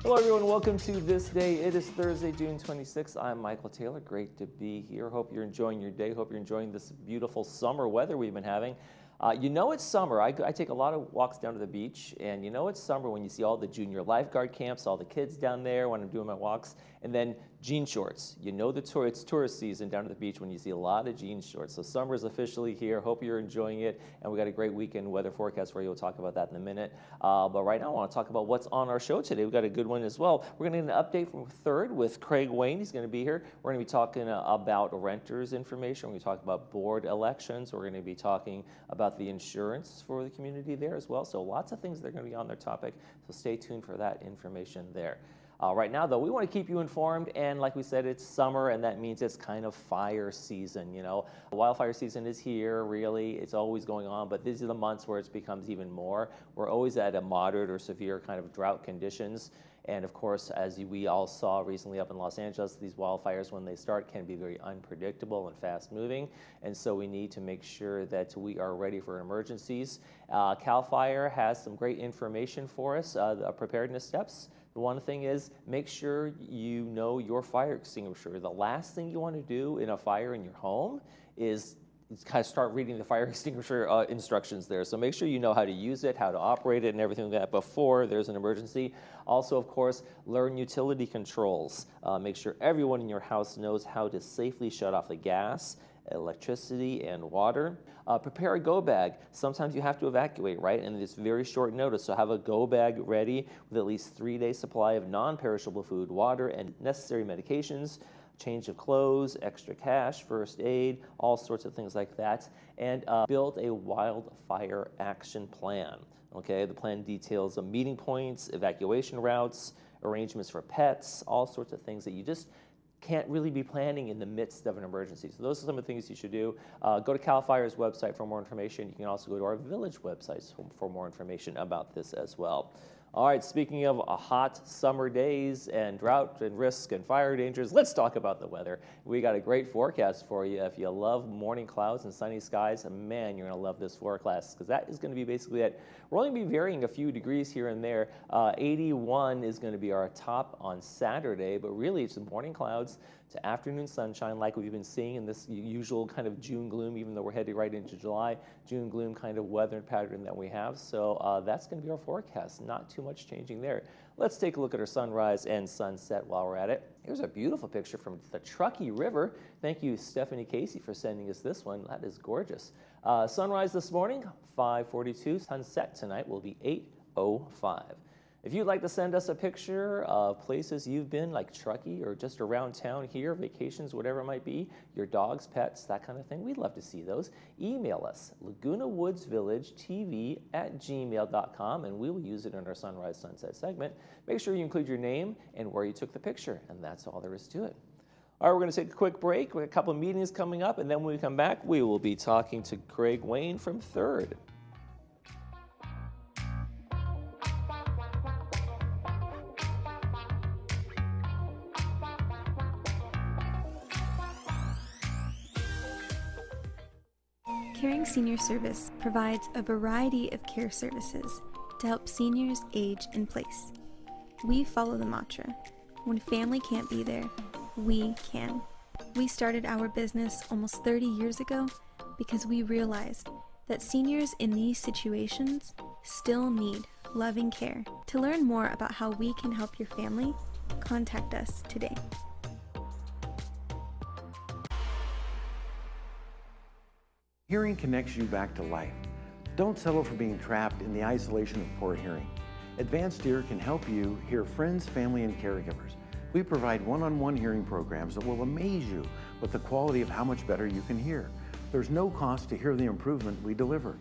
Hello everyone, welcome to This Day. It is Thursday, June 26th. I'm Michael Taylor. Great to be here. Hope you're enjoying your day. Hope you're enjoying this beautiful summer weather we've been having. You know it's summer. I take a lot of walks down to the beach, and you know it's summer when you see all the junior lifeguard camps, all the kids down there when I'm doing my walks, and then jean shorts. You know it's tourist season down to the beach when you see a lot of jean shorts. So summer is officially here. Hope you're enjoying it, and we got a great weekend weather forecast for you. We'll talk about that in a minute. But right now I want to talk about what's on our show today. We've got a good one as well. We're going to get an update from Third with Craig Wayne. He's going to be here. We're going to be talking about renters information. We're going to talk about board elections. We're going to be talking about the insurance for the community there as well. So lots of things that are going to be on their topic. So stay tuned for that information there. Right now, though, we want to keep you informed, and like we said, it's summer, and that means it's kind of fire season, you know. Wildfire season is here, really. It's always going on, but these are the months where it becomes even more. We're always at a moderate or severe kind of drought conditions, and of course, as we all saw recently up in Los Angeles, these wildfires, when they start, can be very unpredictable and fast-moving, and so we need to make sure that we are ready for emergencies. CAL FIRE has some great information for us, preparedness steps. The one thing is, make sure you know your fire extinguisher. The last thing you want to do in a fire in your home is kind of start reading the fire extinguisher instructions there. So make sure you know how to use it, how to operate it, and everything like that before there's an emergency. Also, of course, learn utility controls. Make sure everyone in your house knows how to safely shut off the gas, electricity, and water. Prepare a go bag. Sometimes you have to evacuate, right? And it's very short notice, so have a go bag ready with at least 3 days supply of non-perishable food, water, and necessary medications, change of clothes, extra cash, first aid, all sorts of things like that. And build a wildfire action plan. Okay, the plan details meeting points, evacuation routes, arrangements for pets, all sorts of things that you just can't really be planning in the midst of an emergency. So those are some of the things you should do. Go to CAL FIRE's website for more information. You can also go to our village websites for more information about this as well. All right, speaking of hot summer days and drought and risk and fire dangers, let's talk about the weather. We got a great forecast for you. If you love morning clouds and sunny skies, man, you're going to love this forecast, because that is going to be basically it. We're only going to be varying a few degrees here and there. 81 is going to be our top on Saturday, but really it's the morning clouds to afternoon sunshine like we've been seeing in this usual kind of June gloom, even though we're heading right into July, June gloom kind of weather pattern that we have. So that's going to be our forecast. Not too much changing there. Let's take a look at our sunrise and sunset while we're at it. Here's a beautiful picture from the Truckee River. Thank you, Stephanie Casey, for sending us this one. That is gorgeous. Sunrise this morning, 5:42. Sunset tonight will be 8:05. If you'd like to send us a picture of places you've been, like Truckee or just around town here, vacations, whatever it might be, your dogs, pets, that kind of thing, we'd love to see those. Email us, lagunawoodsvillagetv@gmail.com, and we will use it in our Sunrise Sunset segment. Make sure you include your name and where you took the picture, and that's all there is to it. All right, we're going to take a quick break. We have a couple of meetings coming up, and then when we come back, we will be talking to Craig Wayne from Third. Caring Senior Service provides a variety of care services to help seniors age in place. We follow the mantra, when family can't be there, we can. We started our business almost 30 years ago because we realized that seniors in these situations still need loving care. To learn more about how we can help your family, contact us today. Hearing connects you back to life. Don't settle for being trapped in the isolation of poor hearing. Advanced Ear can help you hear friends, family, and caregivers. We provide one-on-one hearing programs that will amaze you with the quality of how much better you can hear. There's no cost to hear the improvement we deliver.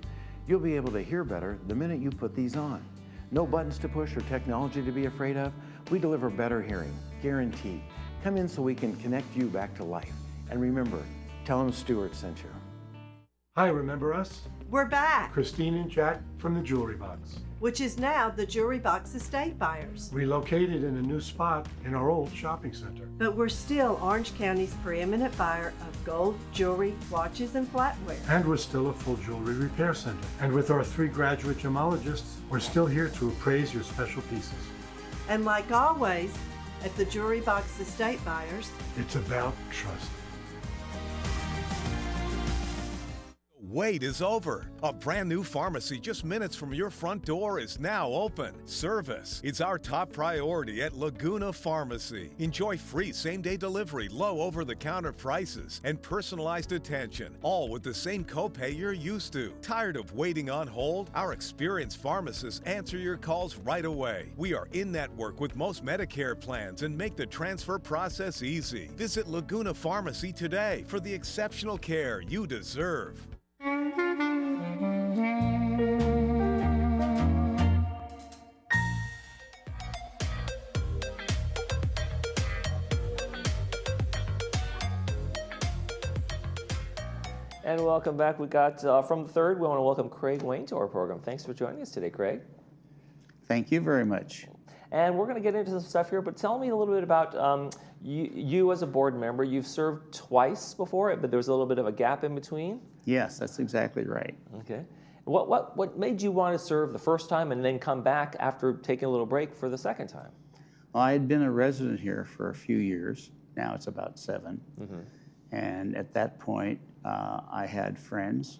You'll be able to hear better the minute you put these on. No buttons to push or technology to be afraid of. We deliver better hearing, guaranteed. Come in so we can connect you back to life. And remember, tell them Stuart sent you. Hi, remember us? We're back, Christine and Jack from the Jewelry Box. which is now the Jewelry Box Estate Buyers. Relocated in a new spot in our old shopping center. But we're still Orange County's preeminent buyer of gold, jewelry, watches, and flatware. And we're still a full jewelry repair center. And with our 3 graduate gemologists, we're still here to appraise your special pieces. And like always, at the Jewelry Box Estate Buyers, It's about trust. Wait is over. A brand new pharmacy just minutes from your front door is now open. Service is our top priority at Laguna Pharmacy. Enjoy free same-day delivery, low over-the-counter prices, and personalized attention, all with the same copay you're used to. Tired of waiting on hold? Our experienced pharmacists answer your calls right away. We are in network with most Medicare plans and make the transfer process easy. Visit Laguna Pharmacy today for the exceptional care you deserve. And welcome back. We got from the third, we want to welcome Craig Wayne to our program. Thanks for joining us today, Craig. Thank you very much. And we're going to get into some stuff here, but tell me a little bit about you as a board member. You've served twice before, but there was a little bit of a gap in between. Yes, that's exactly right. Okay. What made you want to serve the first time and then come back after taking a little break for the second time? Well, I had been a resident here for a few years. Now it's about 7. And at that point, I had friends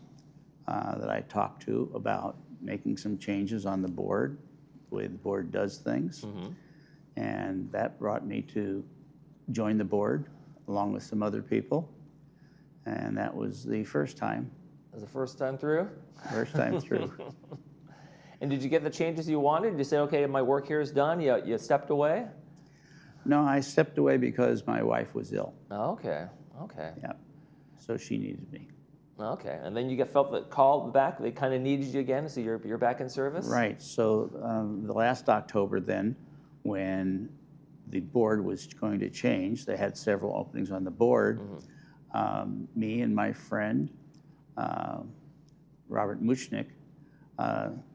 that I talked to about making some changes on the board, the way the board does things. And that brought me to join the board along with some other people. And that was the first time. Was the first time through? First time through. And did you get the changes you wanted? Did you say, okay, my work here is done? You stepped away? No, I stepped away because my wife was ill. Oh, okay. Okay. Yeah. So she needed me. Okay. And then you felt that call back. They kind of needed you again, so you're back in service? Right. So the last October then, when the board was going to change, they had several openings on the board. Me and my friend, Robert Muchnick,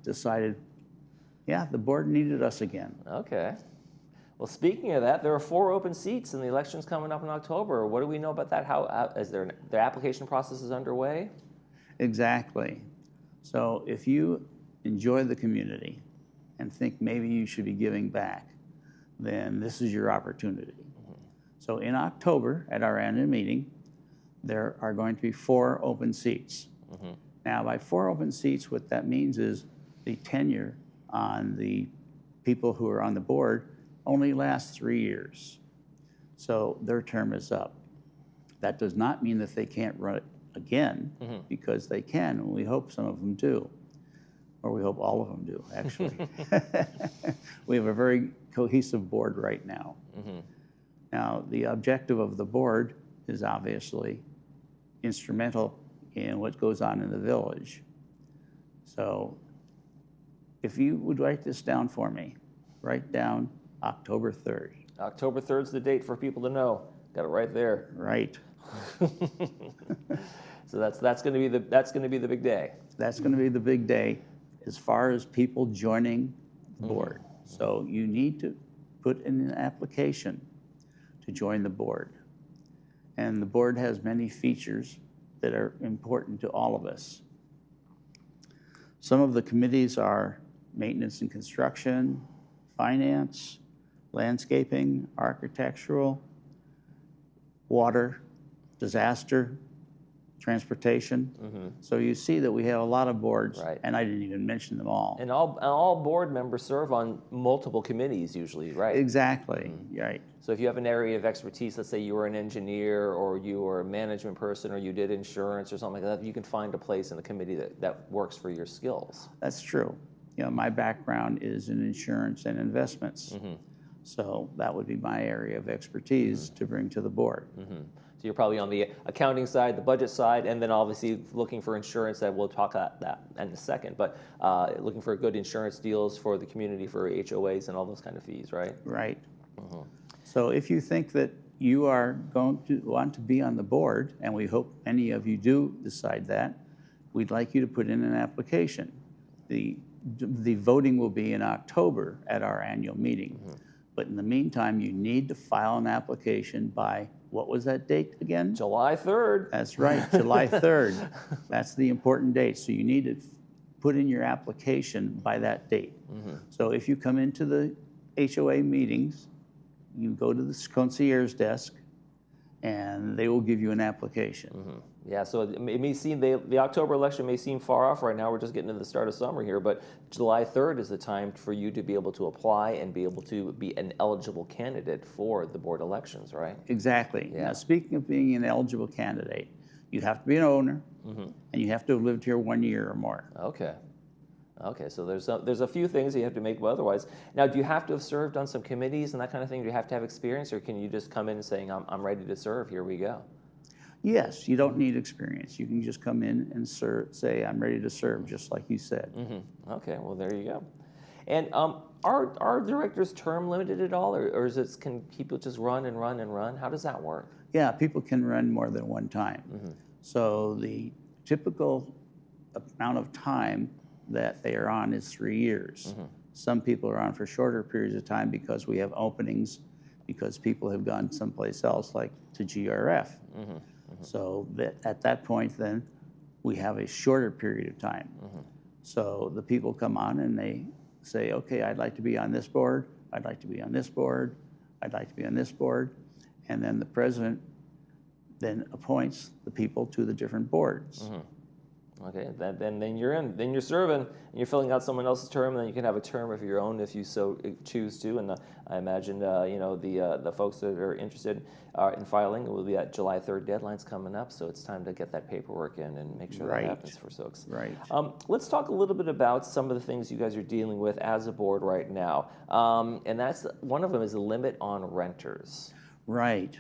decided, yeah, the board needed us again. Okay. Well, speaking of that, there are 4 open seats, and the election's coming up in October. What do we know about that? How is the application process is underway? Exactly. So if you enjoy the community and think maybe you should be giving back, then this is your opportunity. So in October, at our annual meeting, there are going to be 4 open seats. Now, by 4 open seats, what that means is the tenure on the people who are on the board only lasts 3 years. So their term is up. That does not mean that they can't run it again, because they can, and we hope some of them do. Or we hope all of them do, actually. We have a very cohesive board right now. Now, the objective of the board is obviously instrumental in what goes on in the village. So if you would write this down for me, write down October 3rd. October 3rd is the date for people to know. Got it right there. Right. So that's going to be the big day. That's going to be the big day as far as people joining the board. So you need to put in an application to join the board. And the board has many features that are important to all of us. Some of the committees are maintenance and construction, finance, landscaping, architectural, water, disaster, transportation. So you see that we have a lot of boards, Right. and I didn't even mention them all. And all board members serve on multiple committees usually, right? Exactly, right. So if you have an area of expertise, let's say you were an engineer or you were a management person or you did insurance or something like that, you can find a place in the committee that works for your skills. That's true. You know, my background is in insurance and investments. So that would be my area of expertise to bring to the board. So you're probably on the accounting side, the budget side, and then obviously looking for insurance. That we'll talk about that in a second. But looking for good insurance deals for the community, for HOAs and all those kind of fees, right? Right. So if you think that you are going to want to be on the board, and we hope many of you do decide that, we'd like you to put in an application. The voting will be in October at our annual meeting. But in the meantime, you need to file an application by, what was that date again? July 3rd. That's right, July 3rd. That's the important date. So you need to put in your application by that date. So if you come into the HOA meetings, you go to the concierge desk, and they will give you an application. Yeah, so it may seem, the October election may seem far off right now. We're just getting to the start of summer here, but July 3rd is the time for you to be able to apply and be able to be an eligible candidate for the board elections, right? Exactly. Yeah. Now, speaking of being an eligible candidate, you have to be an owner, and you have to have lived here 1 year or more. Okay. Okay, so there's a few things you have to make, but otherwise. Now, do you have to have served on some committees and that kind of thing? Do you have to have experience, or can you just come in and saying, I'm ready to serve, here we go? Yes, you don't need experience. You can just come in and say, I'm ready to serve, just like you said. Okay, well, there you go. And are directors term limited at all, or can people just run and run and run? How does that work? Yeah, people can run more than one time. So the typical amount of time that they are on is 3 years. Some people are on for shorter periods of time because we have openings, because people have gone someplace else, like to GRF. So at that point, then, we have a shorter period of time. So the people come on and they say, okay, I'd like to be on this board, I'd like to be on this board, I'd like to be on this board, and then the president then appoints the people to the different boards. Okay, then you're in. Then you're serving, and you're filling out someone else's term, and then you can have a term of your own if you so choose to. And I imagine the folks that are interested in filing will be at July 3rd. Deadline's coming up, so it's time to get that paperwork in and make sure that happens for folks. Right. Let's talk a little bit about some of the things you guys are dealing with as a board right now, and that's one of them is a limit on renters. Right.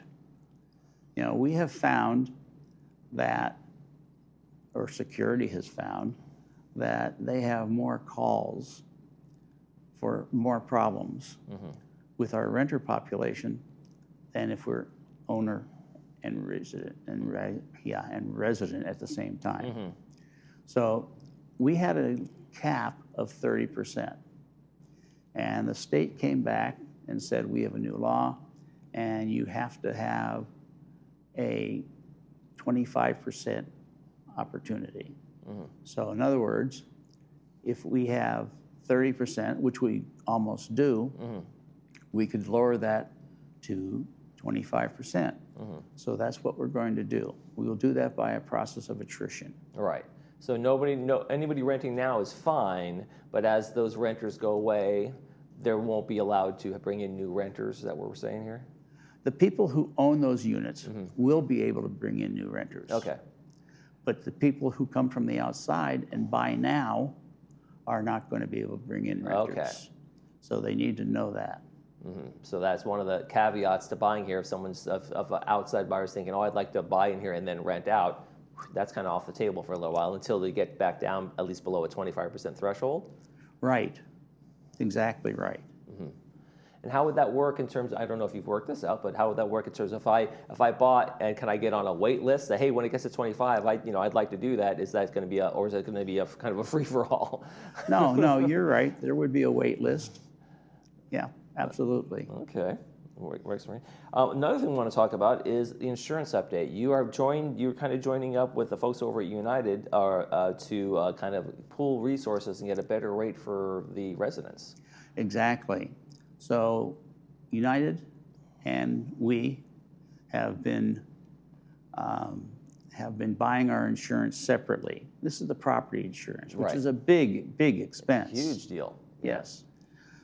You know, we have found that, or security has found, that they have more calls for more problems with our renter population than if we're owner and resident and resident at the same time. So we had a cap of 30%, and the state came back and said, we have a new law, and you have to have a 25% opportunity. So in other words, if we have 30%, which we almost do, we could lower that to 25%. So that's what we're going to do. We will do that by a process of attrition. Right. So anybody renting now is fine, but as those renters go away, there won't be allowed to bring in new renters. Is that what we're saying here? The people who own those units will be able to bring in new renters. Okay. But the people who come from the outside and buy now are not going to be able to bring in renters. Okay. So they need to know that. So that's one of the caveats to buying here. If someone's of outside buyers thinking, oh, I'd like to buy in here and then rent out, that's kind of off the table for a little while until they get back down at least below a 25% threshold. Right. Exactly right. And how would that work in terms of, I don't know if you've worked this out, but how would that work in terms of if I bought and can I get on a wait list? Say, hey, when it gets to 25, I'd like to do that. Is that going to be or is it going to be a kind of a free for all? No, you're right. There would be a wait list. Yeah, absolutely. Okay, works for me. Another thing we want to talk about is the insurance update. You're kind of joining up with the folks over at United to kind of pool resources and get a better rate for the residents. Exactly. So United and we have been buying our insurance separately. This is the property insurance, which is a big expense. Huge deal. Yes.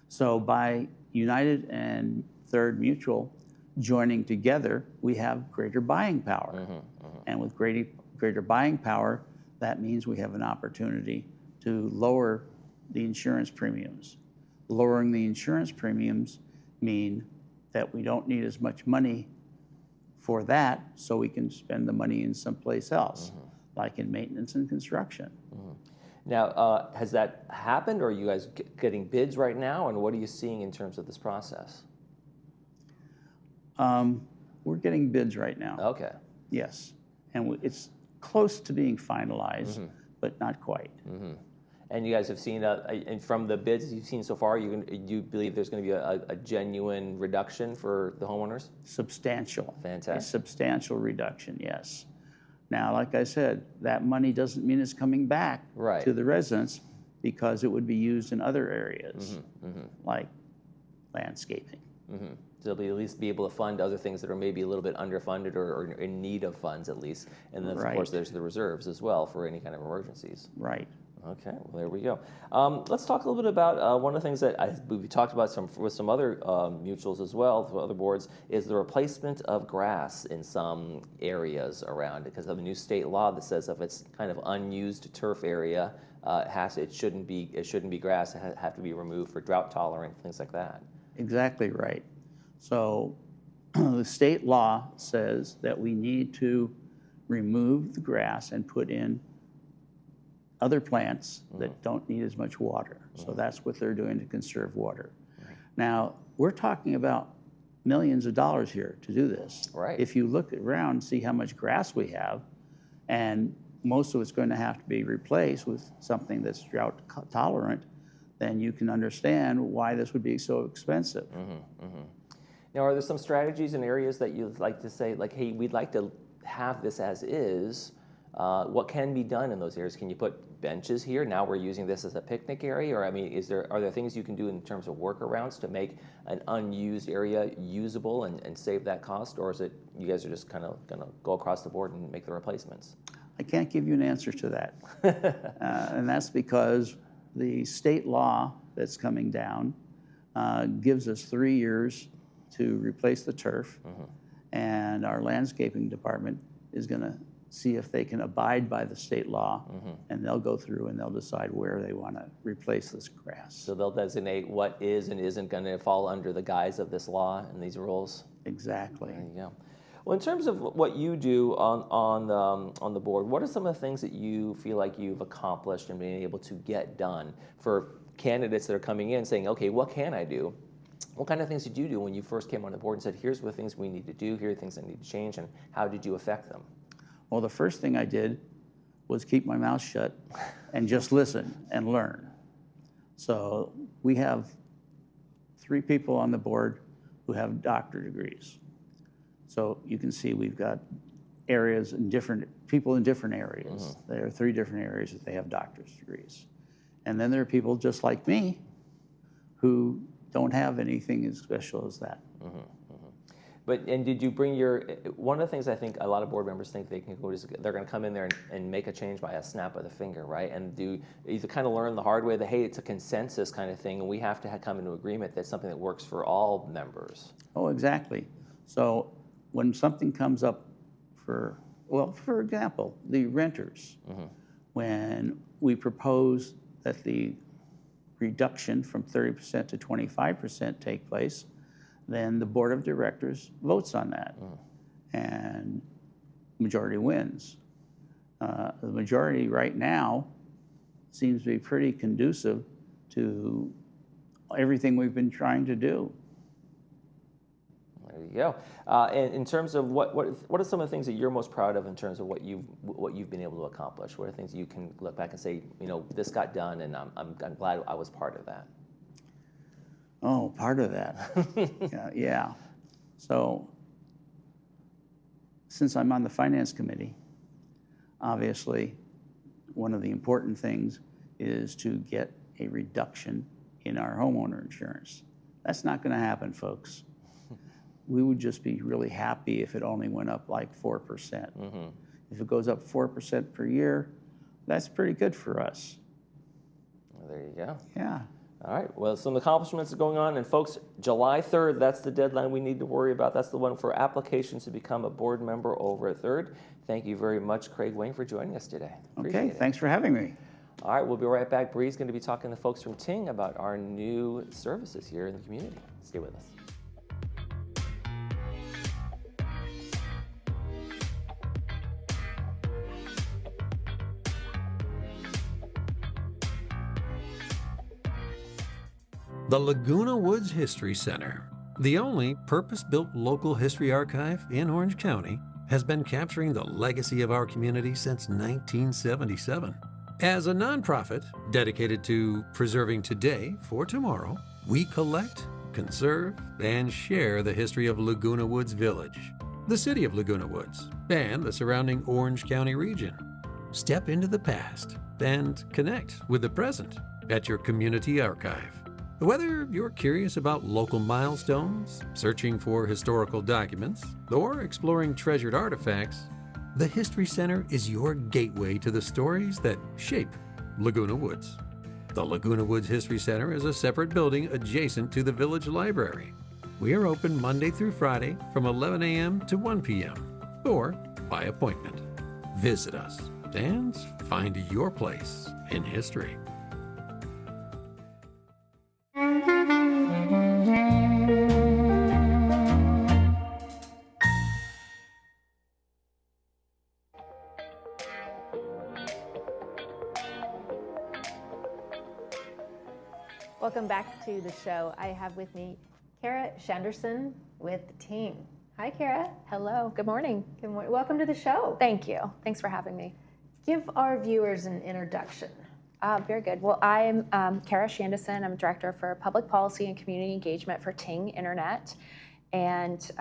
So by United and Third Mutual joining together, we have greater buying power. And with greater buying power, that means we have an opportunity to lower the insurance premiums. Lowering the insurance premiums mean that we don't need as much money for that, so we can spend the money in someplace else, like in maintenance and construction. Now, has that happened, or are you guys getting bids right now, and what are you seeing in terms of this process? We're getting bids right now. Okay. Yes, and it's close to being finalized, but not quite. And you guys have seen, and from the bids you've seen so far, you believe there's going to be a genuine reduction for the homeowners? Substantial. Fantastic. A substantial reduction, yes. Now, like I said, that money doesn't mean it's coming back to the residents, because it would be used in other areas, like landscaping. So they'll be at least be able to fund other things that are maybe a little bit underfunded or in need of funds at least. And then, of course, Right. there's the reserves as well for any kind of emergencies. Right. Okay, well, there we go. Let's talk a little bit about one of the things that we talked about with some other mutuals as well, other boards, is the replacement of grass in some areas around it because of a new state law that says if it's kind of unused turf area, it shouldn't be grass. It have to be removed for drought tolerant, things like that. Exactly right. So the state law says that we need to remove the grass and put in other plants that don't need as much water. So that's what they're doing to conserve water. Now, we're talking about millions of dollars here to do this. Right. If you look around and see how much grass we have, and most of it's going to have to be replaced with something that's drought tolerant, then you can understand why this would be so expensive. Now, are there some strategies in areas that you'd like to say, like, hey, we'd like to have this as is? What can be done in those areas? Can you put benches here? Now we're using this as a picnic area, or I mean, are there things you can do in terms of workarounds to make an unused area usable and save that cost, or is it you guys are just kind of going to go across the board and make the replacements? I can't give you an answer to that, and that's because the state law that's coming down gives us 3 years to replace the turf, and our landscaping department is going to see if they can abide by the state law, and they'll go through and they'll decide where they want to replace this grass. So they'll designate what is and isn't going to fall under the guise of this law and these rules. Exactly. There you go. Well, in terms of what you do on the board, what are some of the things that you feel like you've accomplished and been able to get done for candidates that are coming in saying, okay, what can I do? What kind of things did you do when you first came on the board and said, here's what things we need to do, here are things that need to change, and how did you affect them? Well, the first thing I did was keep my mouth shut and just listen and learn. So we have 3 people on the board who have doctorate degrees. So you can see we've got areas in people in different areas. There are 3 different areas that they have doctorate degrees. And then there are people just like me who don't have anything as special as that. And did you bring one of the things I think a lot of board members think they can go is they're going to come in there and make a change by a snap of the finger, right? And do either kind of learn the hard way that, hey, it's a consensus kind of thing, and we have to come into agreement that's something that works for all members. Oh, exactly. So when something comes up for example, the renters, when we propose that the reduction from 30% to 25% take place, then the board of directors votes on that, and majority wins. The majority right now seems to be pretty conducive to everything we've been trying to do. There you go. And in terms of what are some of the things that you're most proud of in terms of what you've been able to accomplish? What are things you can look back and say, this got done, and I'm glad I was part of that? Oh, part of that. Yeah. So since I'm on the finance committee, obviously one of the important things is to get a reduction in our homeowner insurance. That's not going to happen, folks. We would just be really happy if it only went up like 4%. If it goes up 4% per year, that's pretty good for us. Well, there you go. Yeah. All right, well, some accomplishments are going on, and folks, July 3rd, that's the deadline we need to worry about. That's the one for applications to become a board member over at 3rd. Thank you very much, Craig Wayne, for joining us today. Okay, thanks for having me. All right, we'll be right back. Bree's going to be talking to folks from Ting about our new services here in the community. Stay with us. The Laguna Woods History Center, the only purpose-built local history archive in Orange County, has been capturing the legacy of our community since 1977. As a nonprofit dedicated to preserving today for tomorrow, we collect, conserve, and share the history of Laguna Woods Village, the city of Laguna Woods, and the surrounding Orange County region. Step into the past and connect with the present at your community archive. Whether you're curious about local milestones, searching for historical documents, or exploring treasured artifacts, the History Center is your gateway to the stories that shape Laguna Woods. The Laguna Woods History Center is a separate building adjacent to the Village Library. We are open Monday through Friday from 11 a.m. to 1 p.m. or by appointment. Visit us and find your place in history. Welcome back to the show. I have with me Kara Shanderson with Ting. Hi, Kara. Hello. Good morning. Good morning. Welcome to the show. Thank you. Thanks for having me. Give our viewers an introduction. Very good. Well, I'm Kara Shanderson. I'm Director for Public Policy and Community Engagement for Ting Internet, and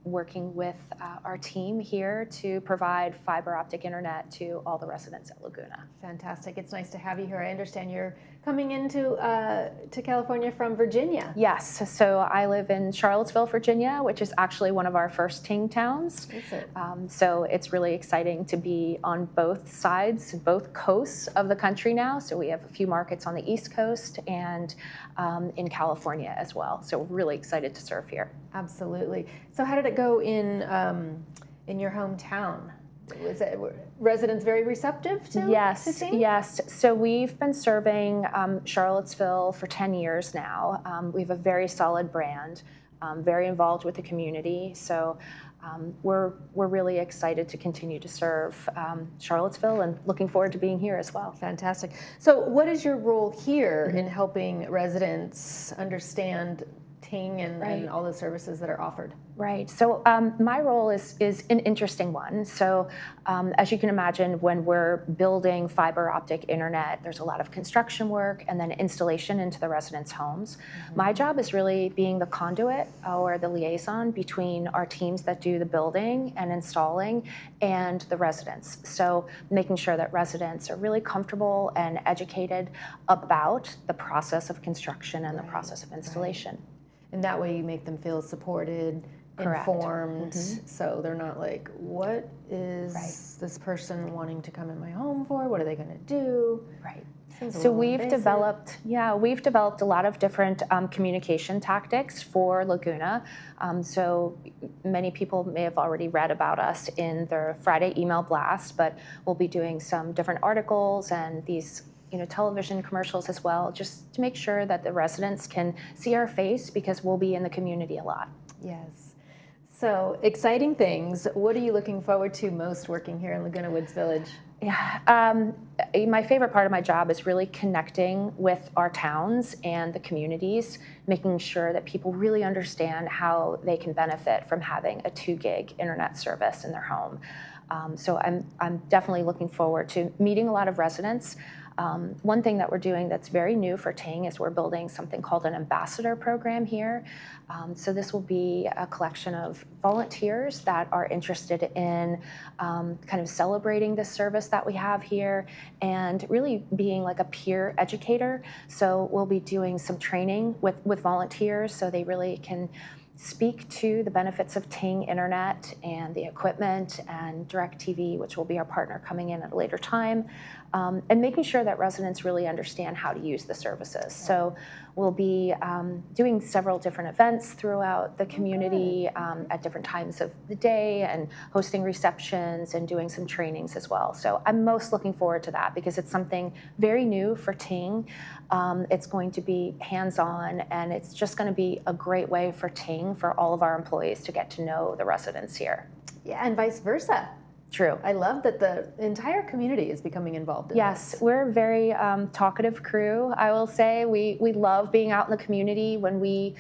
working with our team here to provide fiber optic internet to all the residents at Laguna. Fantastic. It's nice to have you here. I understand you're coming into to California from Virginia. Yes. So I live in Charlottesville, Virginia, which is actually one of our first Ting towns. Is it? So it's really exciting to be on both sides, both coasts of the country now. So we have a few markets on the East Coast and in California as well. So we're really excited to serve here. Absolutely. So how did it go in your hometown? Was it, were residents very receptive to Ting? Yes. So we've been serving Charlottesville for 10 years now. We have a very solid brand, very involved with the community. So we're really excited to continue to serve Charlottesville and looking forward to being here as well. Fantastic. So what is your role here in helping residents understand Ting and all the services that are offered? Right. So my role is an interesting one. So as you can imagine, when we're building fiber optic internet, there's a lot of construction work and then installation into the residents' homes. Mm-hmm. My job is really being the conduit or the liaison between our teams that do the building and installing and the residents. So making sure that residents are really comfortable and educated about the process of construction and the process of installation. And that way you make them feel supported, Correct. Informed, so they're not like, what is this person wanting to come in my home for? What are they going to do? Right. So we've developed a lot of different communication tactics for Laguna. So many people may have already read about us in their Friday email blast, but we'll be doing some different articles and these television commercials as well, just to make sure that the residents can see our face because we'll be in the community a lot. Yes. So exciting things. What are you looking forward to most working here in Laguna Woods Village? Yeah, my favorite part of my job is really connecting with our towns and the communities, making sure that people really understand how they can benefit from having a 2 gig internet service in their home. So I'm definitely looking forward to meeting a lot of residents. One thing that we're doing that's very new for Ting is we're building something called an ambassador program here. So this will be a collection of volunteers that are interested in kind of celebrating this service that we have here and really being like a peer educator. So we'll be doing some training with volunteers so they really can speak to the benefits of Ting Internet and the equipment and DirecTV, which will be our partner coming in at a later time, and making sure that residents really understand how to use the services. So we'll be doing several different events throughout the community at different times of the day and hosting receptions and doing some trainings as well. So I'm most looking forward to that because it's something very new for Ting. It's going to be hands-on and it's just going to be a great way for Ting, for all of our employees to get to know the residents here. Yeah, and vice versa. True. I love that the entire community is becoming involved in this. We're a very talkative crew, I will say. We love being out in the community. When we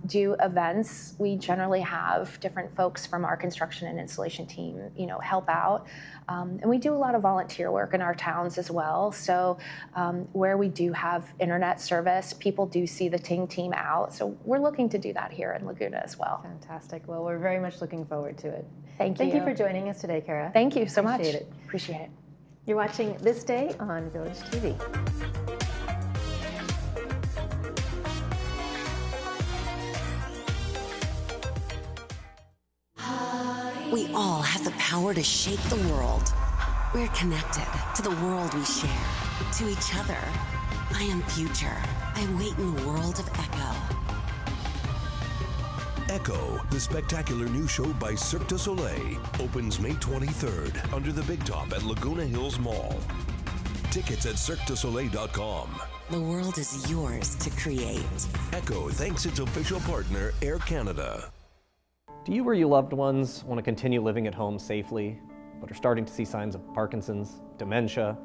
do events, we generally have different folks from our construction and installation team, help out. And we do a lot of volunteer work in our towns as well. So where we do have internet service, people do see the Ting team out. So we're looking to do that here in Laguna as well. Fantastic. Well, we're very much looking forward to it. Thank you. Thank you for joining us today, Kara. Thank you so much. Appreciate it. Appreciate it. You're watching This Day on Village TV. We all have the power to shape the world. We're connected to the world we share, to each other. I am future. I wait in the world of Echo. Echo, the spectacular new show by Cirque du Soleil, opens May 23rd under the Big Top at Laguna Hills Mall. Tickets at cirquedusoleil.com. The world is yours to create. Echo thanks its official partner, Air Canada. Do you or your loved ones want to continue living at home safely, but are starting to see signs of Parkinson's, dementia,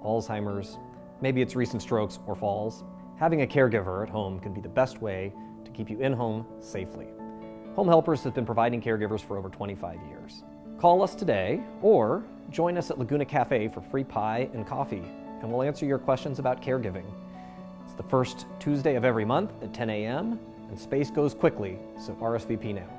Alzheimer's? Maybe it's recent strokes or falls. Having a caregiver at home can be the best way to keep you in home safely. Home Helpers has been providing caregivers for over 25 years. Call us today or join us at Laguna Cafe for free pie and coffee, and we'll answer your questions about caregiving. It's the first Tuesday of every month at 10 a.m., and space goes quickly, so RSVP now.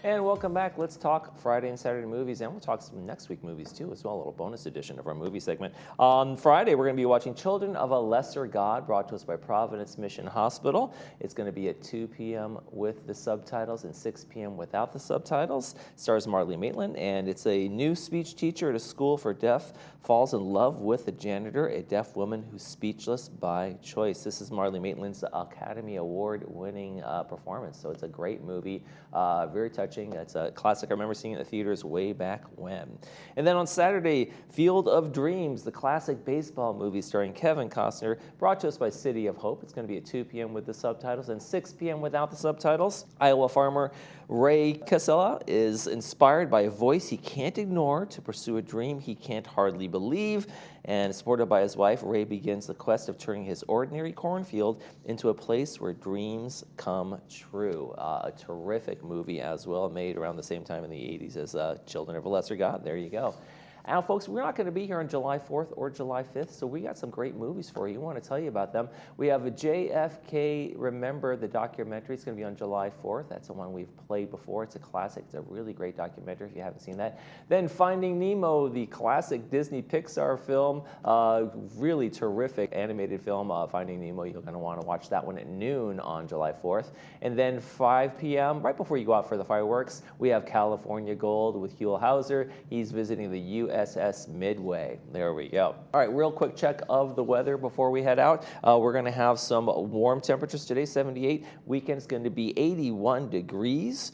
And welcome back. Let's talk Friday and Saturday movies, and we'll talk some next week movies too as well, a little bonus edition of our movie segment. On Friday, we're going to be watching Children of a Lesser God, brought to us by Providence Mission Hospital. It's going to be at 2 p.m. with the subtitles and 6 p.m. without the subtitles. Stars Marley Maitland, and it's a new speech teacher at a school for deaf falls in love with a janitor, a deaf woman who's speechless by choice. This is Marley Maitland's Academy Award-winning performance, so it's a great movie, very touching. It's a classic. I remember seeing it in the theaters way back when. And then on Saturday, Field of Dreams, the classic baseball movie starring Kevin Costner, brought to us by City of Hope. It's going to be at 2 p.m. with the subtitles and 6 p.m. without the subtitles. Iowa farmer Ray Casella is inspired by a voice he can't ignore to pursue a dream he can't hardly believe. And supported by his wife, Ray begins the quest of turning his ordinary cornfield into a place where dreams come true. A terrific movie as well, made around the same time in the 80s as Children of a Lesser God. There you go. Now, folks, we're not going to be here on July 4th or July 5th, so we got some great movies for you. We want to tell you about them. We have a JFK Remember, the documentary. It's going to be on July 4th. That's the one we've played before. It's a classic. It's a really great documentary if you haven't seen that. Then Finding Nemo, the classic Disney Pixar film. Really terrific animated film, Finding Nemo. You're going to want to watch that one at noon on July 4th. And then 5 p.m., right before you go out for the fireworks, we have California Gold with Huell Hauser. He's visiting the USS Midway. There we go. All right, real quick check of the weather before we head out. We're going to have some warm temperatures today, 78. Weekend's going to be 81 degrees.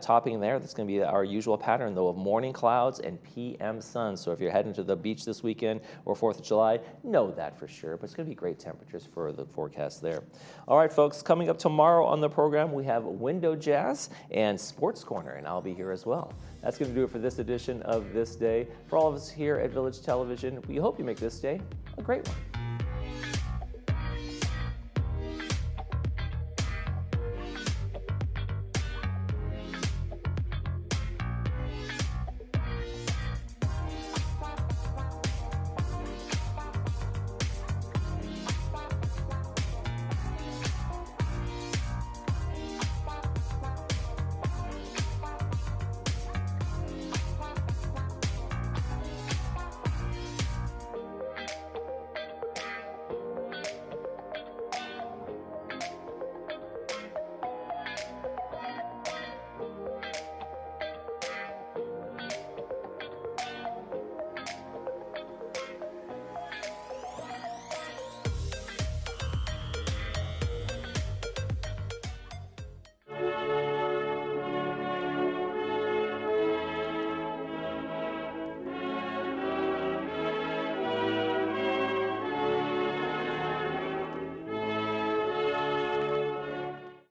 Topping there, that's going to be our usual pattern, though, of morning clouds and PM sun. So if you're heading to the beach this weekend or 4th of July, know that for sure. But it's going to be great temperatures for the forecast there. All right, folks, coming up tomorrow on the program, we have Window Jazz and Sports Corner, and I'll be here as well. That's going to do it for this edition of This Day. For all of us here at Village Television, we hope you make this day a great one.